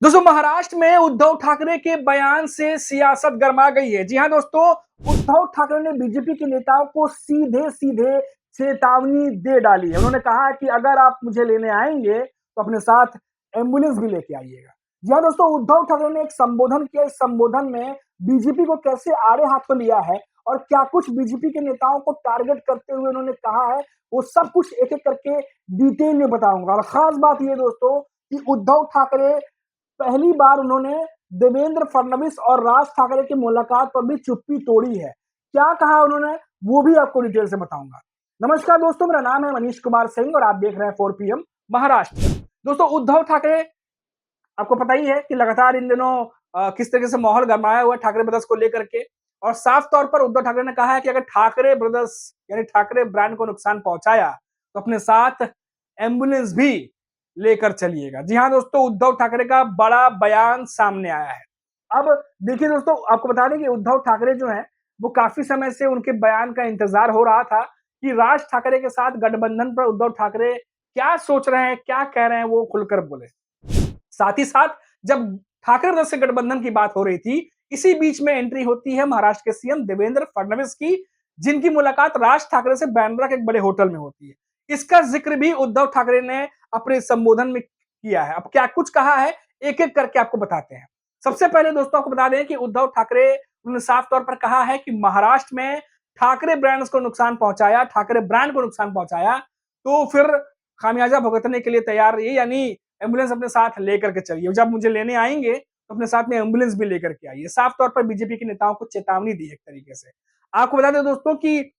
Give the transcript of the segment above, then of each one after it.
दोस्तों महाराष्ट्र में उद्धव ठाकरे के बयान से सियासत गर्मा गई है। जी हाँ दोस्तों, उद्धव ठाकरे ने बीजेपी के नेताओं को सीधे सीधे चेतावनी दे डाली है। उन्होंने कहा है कि अगर आप मुझे लेने आएंगे तो अपने साथ एम्बुलेंस भी लेके आइएगा। जी हाँ दोस्तों, उद्धव ठाकरे ने एक संबोधन किया। इस संबोधन में बीजेपी को कैसे आड़े हाथों लिया है और क्या कुछ बीजेपी के नेताओं को टारगेट करते हुए उन्होंने कहा है, वो सब कुछ एक एक करके डिटेल में बताऊंगा। और खास बात ये दोस्तों कि उद्धव ठाकरे पहली बार उन्होंने देवेंद्र फडणवीस और राज ठाकरे की मुलाकात पर भी चुप्पी तोड़ी है। क्या कहा उन्होंने, वो भी आपको डिटेल से बताऊंगा। नमस्कार दोस्तों, मेरा नाम है मनीष कुमार सिंह और आप देख रहे हैं 4 पीएम महाराष्ट्र। दोस्तों उद्धव ठाकरे, आपको पता ही है कि लगातार इन दिनों किस तरीके से माहौल गरमाया हुआ है ठाकरे ब्रदर्स को लेकर के। और साफ तौर पर उद्धव ठाकरे ने कहा है कि अगर ठाकरे ब्रदर्स यानी ठाकरे ब्रांड को नुकसान पहुंचाया तो अपने साथ एम्बुलेंस भी लेकर चलिएगा। जी हाँ दोस्तों, उद्धव ठाकरे का बड़ा बयान सामने आया है। अब देखिए दोस्तों, आपको बता दें कि उद्धव ठाकरे जो हैं वो काफी समय से उनके बयान का इंतजार हो रहा था कि राज ठाकरे के साथ गठबंधन पर उद्धव ठाकरे क्या सोच रहे हैं, क्या कह रहे हैं, वो खुलकर बोले। साथ ही साथ जब ठाकरे ब्रदर्स से गठबंधन की बात हो रही थी, इसी बीच में एंट्री होती है महाराष्ट्र के सीएम देवेंद्र फडणवीस की, जिनकी मुलाकात राज ठाकरे से बांद्रा के एक बड़े होटल में होती है। इसका जिक्र भी उद्धव ठाकरे ने अपने संबोधन में किया है। अब क्या कुछ कहा है, एक एक करके आपको बताते हैं। सबसे पहले दोस्तों आपको बता दें कि उद्धव ठाकरे उन्होंने साफ तौर पर कहा है कि महाराष्ट्र में ठाकरे ब्रांड्स को नुकसान पहुंचाया, ठाकरे ब्रांड को नुकसान पहुंचाया, तो फिर खामियाजा भुगतने के लिए तैयार रहिए, यानी एम्बुलेंस अपने साथ लेकर के चलिए। जब मुझे लेने आएंगे तो अपने साथ में एम्बुलेंस भी लेकर के आइए। साफ तौर पर बीजेपी के नेताओं को चेतावनी दी एक तरीके से। आपको बता दें दोस्तों कि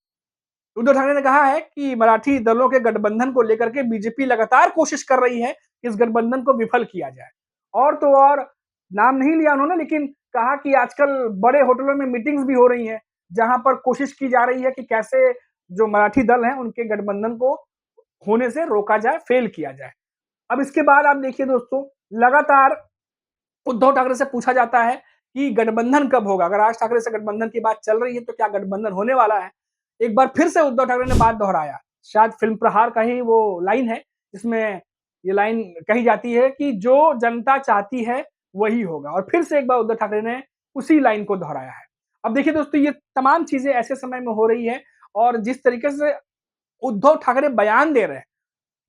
उद्धव ठाकरे ने कहा है कि मराठी दलों के गठबंधन को लेकर के बीजेपी लगातार कोशिश कर रही है कि इस गठबंधन को विफल किया जाए। और तो और नाम नहीं लिया उन्होंने, लेकिन कहा कि आजकल बड़े होटलों में मीटिंग्स भी हो रही हैं, जहां पर कोशिश की जा रही है कि कैसे जो मराठी दल हैं उनके गठबंधन को होने से रोका जाए, फेल किया जाए। अब इसके बाद आप देखिए दोस्तों, लगातार उद्धव ठाकरे से पूछा जाता है कि गठबंधन कब होगा। अगर राज ठाकरे से गठबंधन की बात चल रही है तो क्या गठबंधन होने वाला है। एक बार फिर से उद्धव ठाकरे ने बात दोहराया, शायद फिल्म प्रहार का ही वो लाइन है, इसमें ये लाइन कही जाती है कि जो जनता चाहती है वही होगा। और फिर से एक बार उद्धव ठाकरे ने उसी लाइन को दोहराया है। अब देखिए दोस्तों, ये तमाम चीजें ऐसे समय में हो रही है और जिस तरीके से उद्धव ठाकरे बयान दे रहे हैं,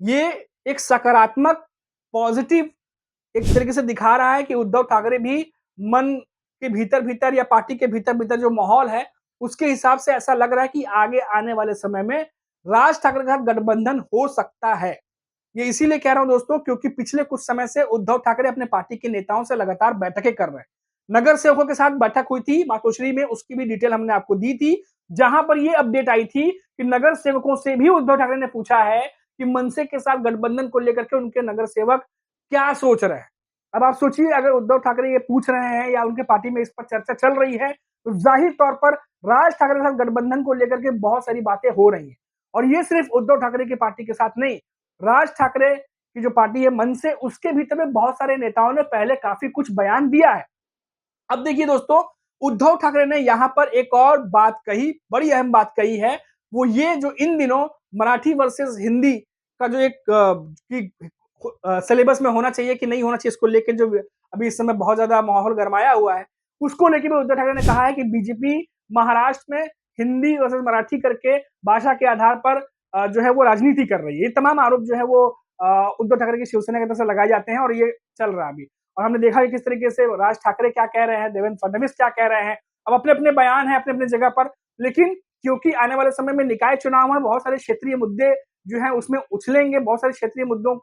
ये एक सकारात्मक, पॉजिटिव एक तरीके से दिखा रहा है कि उद्धव ठाकरे भी मन के भीतर-भीतर या पार्टी के भीतर-भीतर जो माहौल है, उसके हिसाब से ऐसा लग रहा है कि आगे आने वाले समय में राज ठाकरे के साथ गठबंधन हो सकता है। ये इसीलिए कह रहा हूं दोस्तों, क्योंकि पिछले कुछ समय से उद्धव ठाकरे अपने पार्टी के नेताओं से लगातार बैठकें कर रहे हैं। नगर सेवकों के साथ बैठक हुई थी मातोश्री में, उसकी भी डिटेल हमने आपको दी थी, जहां पर ये अपडेट आई थी कि नगर सेवकों से भी उद्धव ठाकरे ने पूछा है कि मनसे के साथ गठबंधन को लेकर के उनके नगर सेवक क्या सोच रहे हैं। अब आप सोचिए, अगर उद्धव ठाकरे ये पूछ रहे हैं या उनके पार्टी में इस पर चर्चा चल रही है, तो जाहिर तौर पर राज ठाकरे के साथ गठबंधन को लेकर के बहुत सारी बातें हो रही हैं। और ये सिर्फ उद्धव ठाकरे की पार्टी के साथ नहीं, राज ठाकरे की जो पार्टी है मनसे, उसके भीतर में बहुत सारे नेताओं ने पहले काफी कुछ बयान दिया है। अब देखिए दोस्तों, उद्धव ठाकरे ने यहां पर एक और बात कही, बड़ी अहम बात कही है। वो ये जो इन दिनों मराठी वर्सेस हिंदी का जो एक सिलेबस में होना चाहिए कि नहीं होना चाहिए, इसको लेके जो अभी इस समय बहुत ज्यादा माहौल गरमाया हुआ है, उसको लेके भी उद्धव ठाकरे ने कहा है कि बीजेपी महाराष्ट्र में हिंदी वर्सेस मराठी करके भाषा के आधार पर जो है वो राजनीति कर रही है। ये तमाम आरोप जो है वो उद्धव ठाकरे की शिवसेना की तरफ से लगाए जाते हैं और ये चल रहा है अभी। और हमने देखा है किस तरीके से राज ठाकरे क्या कह रहे हैं, देवेंद्र फडणवीस क्या कह रहे हैं। अब अपने अपने बयान है अपने अपने जगह पर, लेकिन क्योंकि आने वाले समय में निकाय चुनाव है, बहुत सारे क्षेत्रीय मुद्दे जो है उसमें उछलेंगे, बहुत सारे क्षेत्रीय मुद्दों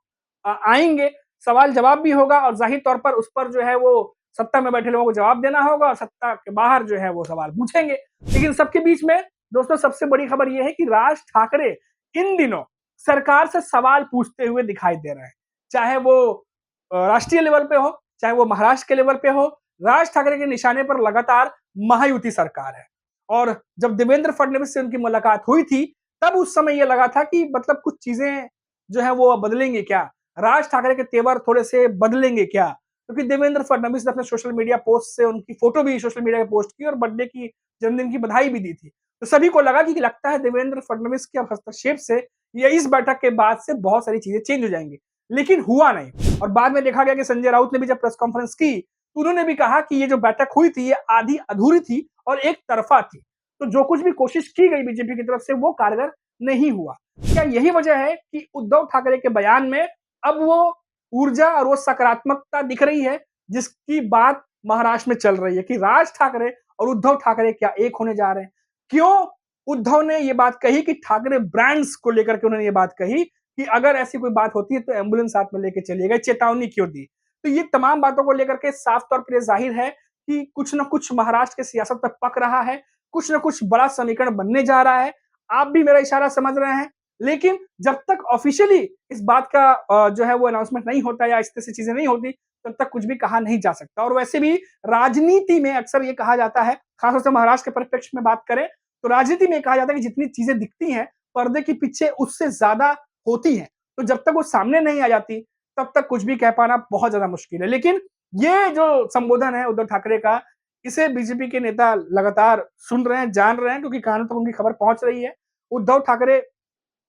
आएंगे, सवाल जवाब भी होगा और जाहिर तौर पर उस पर जो है वो सत्ता में बैठे लोगों को जवाब देना होगा और सत्ता के बाहर जो है वो सवाल पूछेंगे। लेकिन सबके बीच में दोस्तों सबसे बड़ी खबर ये है कि राज ठाकरे इन दिनों सरकार से सवाल पूछते हुए दिखाई दे रहे हैं, चाहे वो राष्ट्रीय लेवल पे हो, चाहे वो महाराष्ट्र के लेवल पे हो। राज ठाकरे के निशाने पर लगातार महायुति सरकार है। और जब देवेंद्र फडणवीस से उनकी मुलाकात हुई थी, तब उस समय ये लगा था कि मतलब कुछ चीजें जो है वो बदलेंगे क्या, राज ठाकरे के तेवर थोड़े से बदलेंगे क्या। क्योंकि देवेंद्र फडणवीस ने अपने सोशल मीडिया पोस्ट से उनकी फोटो भी सोशल मीडिया पे पोस्ट की और बर्थडे की, जन्मदिन की बधाई भी दी थी। तो सभी को लगा कि लगता है देवेंद्र फडणवीस के हस्तक्षेप से या इस बैठक के बाद से बहुत सारी चीजें चेंज हो जाएंगी, लेकिन हुआ नहीं। और बाद में देखा गया कि संजय राउत ने भी जब प्रेस कॉन्फ्रेंस की तो उन्होंने भी कहा कि ये जो बैठक हुई थी ये आधी अधूरी थी और एक तरफा थी। तो जो कुछ भी कोशिश की गई बीजेपी की तरफ से वो कारगर नहीं हुआ। क्या यही वजह है कि उद्धव ठाकरे के बयान में अब वो ऊर्जा और वो सकारात्मकता दिख रही है जिसकी बात महाराष्ट्र में चल रही है कि राज ठाकरे और उद्धव ठाकरे क्या एक होने जा रहे हैं? क्यों उद्धव ने ये बात कही कि ठाकरे ब्रांड्स को लेकर के उन्होंने ये बात कही कि अगर ऐसी कोई बात होती है तो एम्बुलेंस साथ में लेके चलिएगा, चेतावनी क्यों दी? तो ये तमाम बातों को लेकर के साफ तौर पर जाहिर है कि कुछ न कुछ महाराष्ट्र की सियासत में पक रहा है, कुछ न कुछ बड़ा समीकरण बनने जा रहा है। आप भी मेरा इशारा समझ रहे हैं। लेकिन जब तक ऑफिशियली इस बात का जो है वो अनाउंसमेंट नहीं होता या इस तरह से चीजें नहीं होती, तब तक कुछ भी कहा नहीं जा सकता। और वैसे भी राजनीति में अक्सर ये कहा जाता है, खासतौर से महाराष्ट्र के परिप्रेक्ष्य में बात करें, तो राजनीति में कहा जाता है कि जितनी चीजें दिखती हैं, पर्दे के पीछे उससे ज्यादा होती हैं। तो जब तक वो सामने नहीं आ जाती, तब तक कुछ भी कह पाना बहुत ज्यादा मुश्किल है। लेकिन ये जो संबोधन है उद्धव ठाकरे का, इसे बीजेपी के नेता लगातार सुन रहे हैं, जान रहे हैं, क्योंकि कानों तक उनकी खबर पहुंच रही है। उद्धव ठाकरे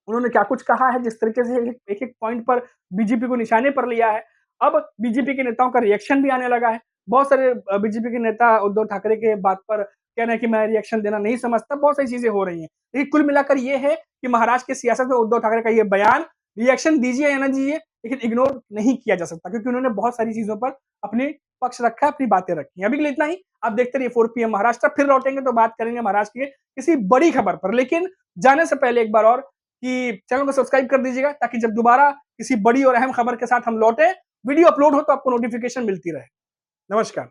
उन्होंने क्या कुछ कहा है, जिस तरीके से एक-एक पॉइंट पर बीजेपी को निशाने पर लिया है, अब बीजेपी के नेताओं का रिएक्शन भी आने लगा है। बहुत सारे बीजेपी के नेता उद्धव ठाकरे के बात पर कह रहे हैं कि मैं रिएक्शन देना नहीं समझता, बहुत सारी चीज़ें हो रही हैं। लेकिन कुल मिलाकर ये है कि महाराष्ट्र की सियासत में उद्धव ठाकरे का ये बयान, रिएक्शन दीजिए या ना दीजिए, लेकिन इग्नोर नहीं किया जा सकता क्योंकि उन्होंने बहुत सारी चीज़ों पर अपने पक्ष रखा है, अपनी बातें रखी हैं। अभी के लिए इतना ही। आप देखते रहिए 4 पीएम महाराष्ट्र, फिर लौटेंगे तो बात करेंगे महाराष्ट्र के किसी बड़ी खबर पर। लेकिन जाने से पहले एक बार और कि चैनल को सब्सक्राइब कर दीजिएगा ताकि जब दोबारा किसी बड़ी और अहम खबर के साथ हम लौटें, वीडियो अपलोड हो तो आपको नोटिफिकेशन मिलती रहे। नमस्कार।